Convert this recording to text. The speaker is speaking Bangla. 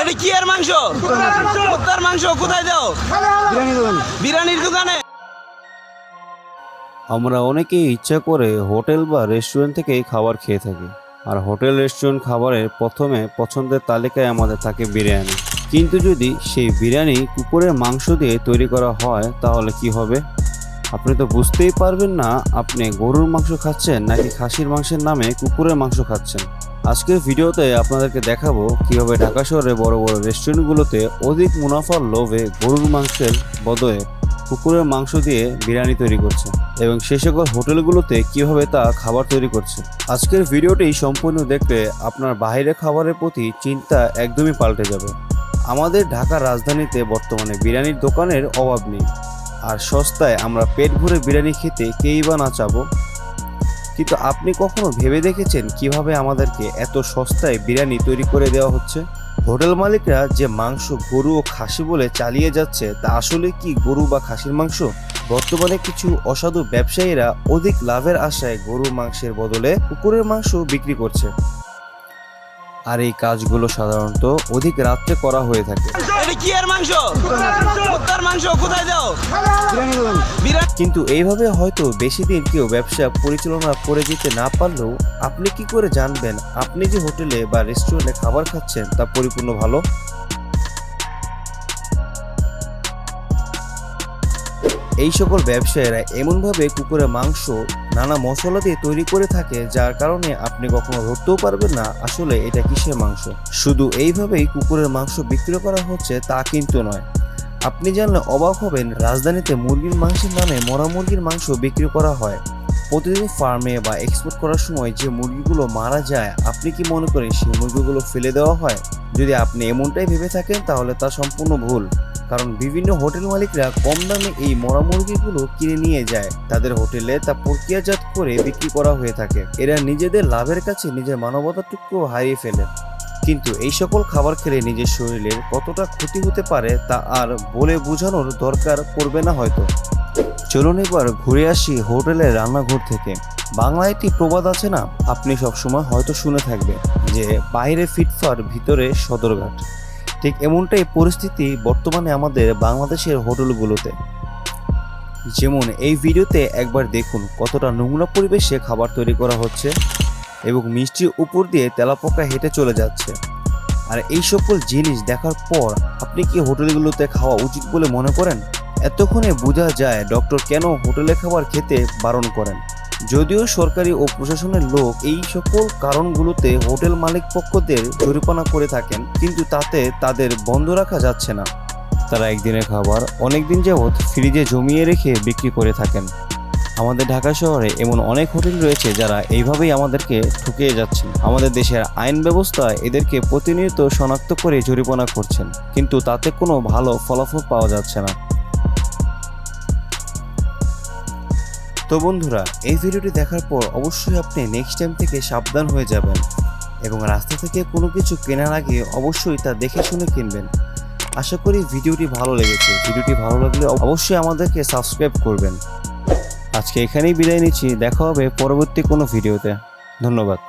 এটা কি এর মাংস? কুত্তার মাংস। কোথায় দাও? বিরিয়ানির দোকানে। আমরা অনেকেই ইচ্ছা করে হোটেল বা রেস্টুরেন্ট থেকেই খাবার খেয়ে থাকি। আর হোটেল রেস্টুরেন্ট খাবারের প্রথমে পছন্দের তালিকায় আমাদের থাকে বিরিয়ানি। কিন্তু যদি সেই বিরিয়ানি কুকুরের মাংস দিয়ে তৈরি করা হয় তাহলে কি হবে? আপনি তো বুঝতেই পারবেন না আপনি গরুর মাংস খাচ্ছেন নাকি খাসির মাংসের নামে কুকুরের মাংস খাচ্ছেন। আজকের ভিডিওতে আপনাদেরকে দেখাবো কিভাবে ঢাকা শহরে বড় বড় রেস্টুরেন্টগুলোতে অধিক মুনাফার লোভে গরুর মাংসের বদলে কুকুরের মাংস দিয়ে বিরিয়ানি তৈরি করছে এবং সে সকল হোটেলগুলোতে কিভাবে তা খাবার তৈরি করছে। আজকের ভিডিওটি সম্পূর্ণ দেখলে আপনার বাইরের খাবারের প্রতি চিন্তা একদমই পাল্টে যাবে। আমাদের ঢাকার রাজধানীতে বর্তমানে বিরিয়ানির দোকানের অভাব নেই, আর সস্তায় আমরা পেট ভরে বিরিয়ানি খেতে কেই বা না চাবো। কিন্তু আপনি কখনো ভেবে দেখেছেন কিভাবে আমাদেরকে এত সস্তায় বিরিয়ানি তৈরি করে দেওয়া হচ্ছে? হোটেল মালিকরা যে মাংস গরু ও খাসি বলে চালিয়ে যাচ্ছে তা আসলে কি গরু বা খাসির মাংস? বর্তমানে কিছু অসাধু ব্যবসায়ীরা অধিক লাভের আশায় গরুর মাংসের বদলে কুকুরের মাংস বিক্রি করছে, আর এই কাজগুলো সাধারণত অধিক রাত্রে করা হয়ে থাকে। এটা কি এর মাংস? কুত্তার মাংস। কোথায় দাও? কিন্তু এইভাবে হয়তো বেশি দিন কেউ ব্যবসা পরিচালনা করে যেতে না পারলেও আপনি কি করে জানবেন আপনি যে হোটেলে বা রেস্টুরেন্টে খাবার খাচ্ছেন তা পরিপূর্ণ ভালো? এই সকল ব্যবসায়ীরা এমনভাবে কুকুরের মাংস নানা মশলা দিয়ে তৈরি করে থাকে যার কারণে আপনি কখনো ধরতেও পারবেন না আসলে এটা কিসের মাংস। শুধু এইভাবেই কুকুরের মাংস বিক্রি করা হচ্ছে তা কিন্তু নয়। আপনি জানলে অবাক হবেন, রাজধানীতে মুরগির মাংসের নামে মরা মুরগির মাংস বিক্রি করা হয়। প্রতিদিন ফার্মে বা এক্সপোর্ট করার সময় যে মুরগিগুলো মারা যায়, আপনি কি মনে করেন সেই মুরগিগুলো ফেলে দেওয়া হয়? যদি আপনি এমনটাই ভেবে থাকেন তাহলে তা সম্পূর্ণ ভুল, কারণ বিভিন্ন হোটেল মালিকরা কম দামে এই মরা মুরগিগুলো কিনে নিয়ে যায়, তাদের হোটেলে তা প্রক্রিয়াজাত করে বিক্রি করা হয়ে থাকে। এরা নিজেদের লাভের কাছে নিজের মানবতাটুকু হারিয়ে ফেলে। কিন্তু এই সকল খাবার খেলে নিজের শরীরের কতটা ক্ষতি হতে পারে তা আর বলে বোঝানোর দরকার পড়বে না হয়তো। চলুন এবার ঘুরে আসি হোটেলের রান্নাঘর থেকে। বাংলায় একটি প্রবাদ আছে না, আপনি সবসময় হয়তো শুনে থাকবেন যে বাইরে ফিটফাট ভিতরে সদরঘাট। ঠিক এমনটাই পরিস্থিতি বর্তমানে আমাদের বাংলাদেশের হোটেলগুলোতে। যেমন এই ভিডিওতে একবার দেখুন কতটা নোংরা পরিবেশে খাবার তৈরি করা হচ্ছে এবং মিষ্টির উপর দিয়ে তেলাপোকা হেঁটে চলে যাচ্ছে। আর এই সকল জিনিস দেখার পর আপনি কি হোটেলগুলোতে খাওয়া উচিত বলে মনে করেন? এতক্ষণে বোঝা যায় ডক্টর কেন হোটেলে খাবার খেতে বারণ করেন। যদিও সরকারি ও প্রশাসনের লোক এই সকল কারণগুলোতে হোটেল মালিক পক্ষদের জরিমানা করে থাকেন, কিন্তু তাতে তাদের বন্ধ রাখা যাচ্ছে না। তারা একদিনের খাবার অনেকদিন যাবৎ ফ্রিজে জমিয়ে রেখে বিক্রি করে থাকেন। আমাদের ঢাকা শহরে এমন অনেক হোটেল রয়েছে যারা এইভাবেই আমাদেরকে ঠকিয়ে যাচ্ছেন। আমাদের দেশের আইন ব্যবস্থা এদেরকে প্রতিনিয়ত শনাক্ত করে জরিমানা করছেন, কিন্তু তাতে কোনো ভালো ফলাফল পাওয়া যাচ্ছে না। তো বন্ধুরা, এই ভিডিওটি দেখার পর অবশ্যই আপনি নেক্সট টাইম থেকে সাবধান হয়ে যাবেন এবং রাস্তা থেকে কোনো কিছু কেনার আগে অবশ্যই তা দেখে শুনে কিনবেন। আশা করি ভিডিওটি ভালো লেগেছে। ভিডিওটি ভালো লাগলে অবশ্যই আমাদেরকে সাবস্ক্রাইব করবেন। আজকে এখানেই বিদায় নিচ্ছি, দেখা হবে পরবর্তী কোনো ভিডিওতে। ধন্যবাদ।